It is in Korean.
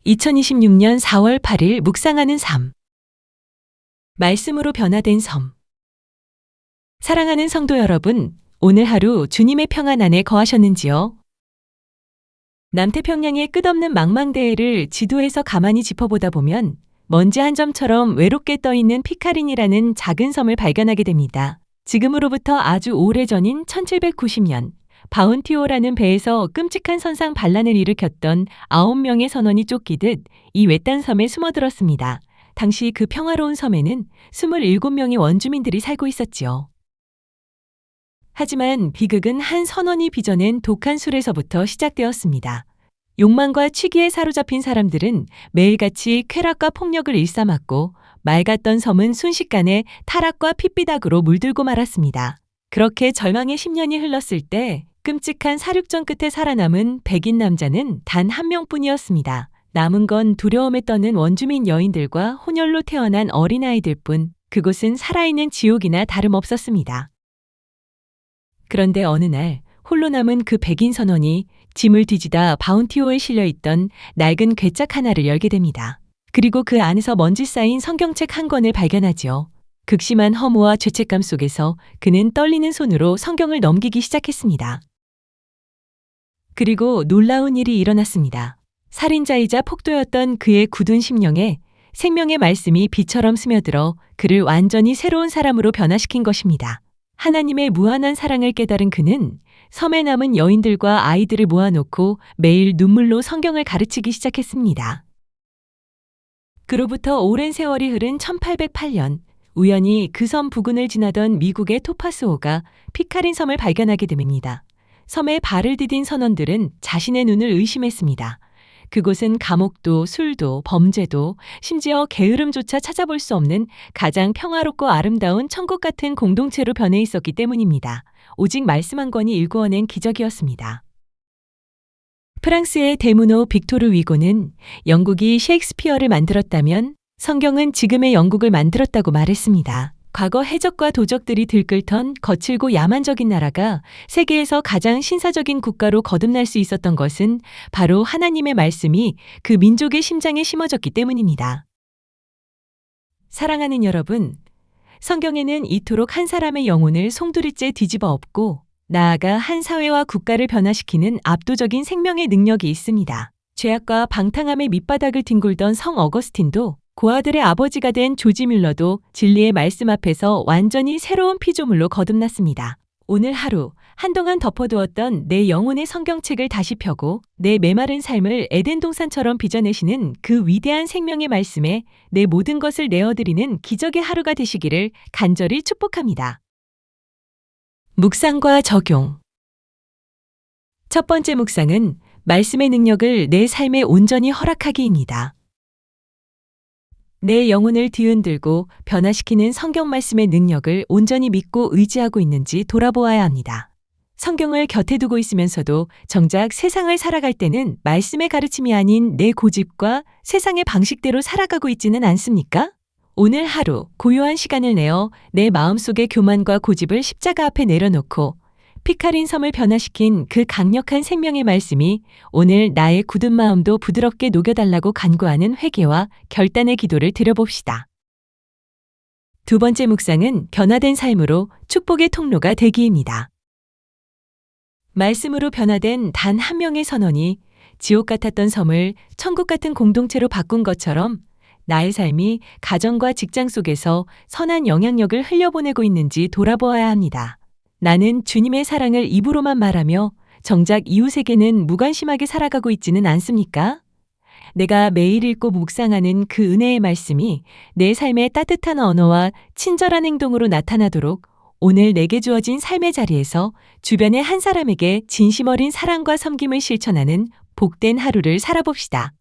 2026년 4월 8일 묵상하는 삶. 말씀으로 변화된 섬. 사랑하는 성도 여러분, 오늘 하루 주님의 평안 안에 거하셨는지요? 남태평양의 끝없는 망망대해를 지도에서 가만히 짚어보다 보면 먼지 한 점처럼 외롭게 떠있는 피카린이라는 작은 섬을 발견하게 됩니다. 지금으로부터 아주 오래전인 1790년, 바운티오라는 배에서 끔찍한 선상 반란을 일으켰던 9명의 선원이 쫓기듯 이 외딴 섬에 숨어들었습니다. 당시 그 평화로운 섬에는 27명의 원주민들이 살고 있었지요. 하지만 비극은 한 선원이 빚어낸 독한 술에서부터 시작되었습니다. 욕망과 취기에 사로잡힌 사람들은 매일같이 쾌락과 폭력을 일삼았고 맑았던 섬은 순식간에 타락과 핏비닥으로 물들고 말았습니다. 그렇게 절망의 10년이 흘렀을 때 끔찍한 사륙전 끝에 살아남은 백인 남자는 단 한 명뿐이었습니다. 남은 건 두려움에 떠는 원주민 여인들과 혼혈로 태어난 어린아이들뿐. 그곳은 살아있는 지옥이나 다름없었습니다. 그런데 어느 날 홀로 남은 그 백인 선원이 짐을 뒤지다 바운티오에 실려있던 낡은 괴짝 하나를 열게 됩니다. 그리고 그 안에서 먼지 쌓인 성경책 한 권을 발견하지요. 극심한 허무와 죄책감 속에서 그는 떨리는 손으로 성경을 넘기기 시작했습니다. 그리고 놀라운 일이 일어났습니다. 살인자이자 폭도였던 그의 굳은 심령에 생명의 말씀이 비처럼 스며들어 그를 완전히 새로운 사람으로 변화시킨 것입니다. 하나님의 무한한 사랑을 깨달은 그는 섬에 남은 여인들과 아이들을 모아놓고 매일 눈물로 성경을 가르치기 시작했습니다. 그로부터 오랜 세월이 흐른 1808년, 우연히 그 섬 부근을 지나던 미국의 토파스호가 피카린 섬을 발견하게 됩니다. 섬에 발을 디딘 선원들은 자신의 눈을 의심했습니다. 그곳은 감옥도, 술도, 범죄도, 심지어 게으름조차 찾아볼 수 없는 가장 평화롭고 아름다운 천국 같은 공동체로 변해 있었기 때문입니다. 오직 말씀 한 권이 일구어낸 기적이었습니다. 프랑스의 대문호 빅토르 위고는 영국이 셰익스피어를 만들었다면 성경은 지금의 영국을 만들었다고 말했습니다. 과거 해적과 도적들이 들끓던 거칠고 야만적인 나라가 세계에서 가장 신사적인 국가로 거듭날 수 있었던 것은 바로 하나님의 말씀이 그 민족의 심장에 심어졌기 때문입니다. 사랑하는 여러분, 성경에는 이토록 한 사람의 영혼을 송두리째 뒤집어 엎고 나아가 한 사회와 국가를 변화시키는 압도적인 생명의 능력이 있습니다. 죄악과 방탕함의 밑바닥을 뒹굴던 성 어거스틴도 고아들의 아버지가 된 조지 뮬러도 진리의 말씀 앞에서 완전히 새로운 피조물로 거듭났습니다. 오늘 하루 한동안 덮어두었던 내 영혼의 성경책을 다시 펴고 내 메마른 삶을 에덴 동산처럼 빚어내시는 그 위대한 생명의 말씀에 내 모든 것을 내어드리는 기적의 하루가 되시기를 간절히 축복합니다. 묵상과 적용. 첫 번째 묵상은 말씀의 능력을 내 삶에 온전히 허락하기입니다. 내 영혼을 뒤흔들고 변화시키는 성경 말씀의 능력을 온전히 믿고 의지하고 있는지 돌아보아야 합니다. 성경을 곁에 두고 있으면서도 정작 세상을 살아갈 때는 말씀의 가르침이 아닌 내 고집과 세상의 방식대로 살아가고 있지는 않습니까? 오늘 하루 고요한 시간을 내어 내 마음속의 교만과 고집을 십자가 앞에 내려놓고 피카린 섬을 변화시킨 그 강력한 생명의 말씀이 오늘 나의 굳은 마음도 부드럽게 녹여달라고 간구하는 회개와 결단의 기도를 드려봅시다. 두 번째 묵상은 변화된 삶으로 축복의 통로가 되기입니다. 말씀으로 변화된 단 한 명의 선원이 지옥 같았던 섬을 천국 같은 공동체로 바꾼 것처럼 나의 삶이 가정과 직장 속에서 선한 영향력을 흘려보내고 있는지 돌아보아야 합니다. 나는 주님의 사랑을 입으로만 말하며 정작 이웃에게는 무관심하게 살아가고 있지는 않습니까? 내가 매일 읽고 묵상하는 그 은혜의 말씀이 내 삶의 따뜻한 언어와 친절한 행동으로 나타나도록 오늘 내게 주어진 삶의 자리에서 주변의 한 사람에게 진심 어린 사랑과 섬김을 실천하는 복된 하루를 살아봅시다.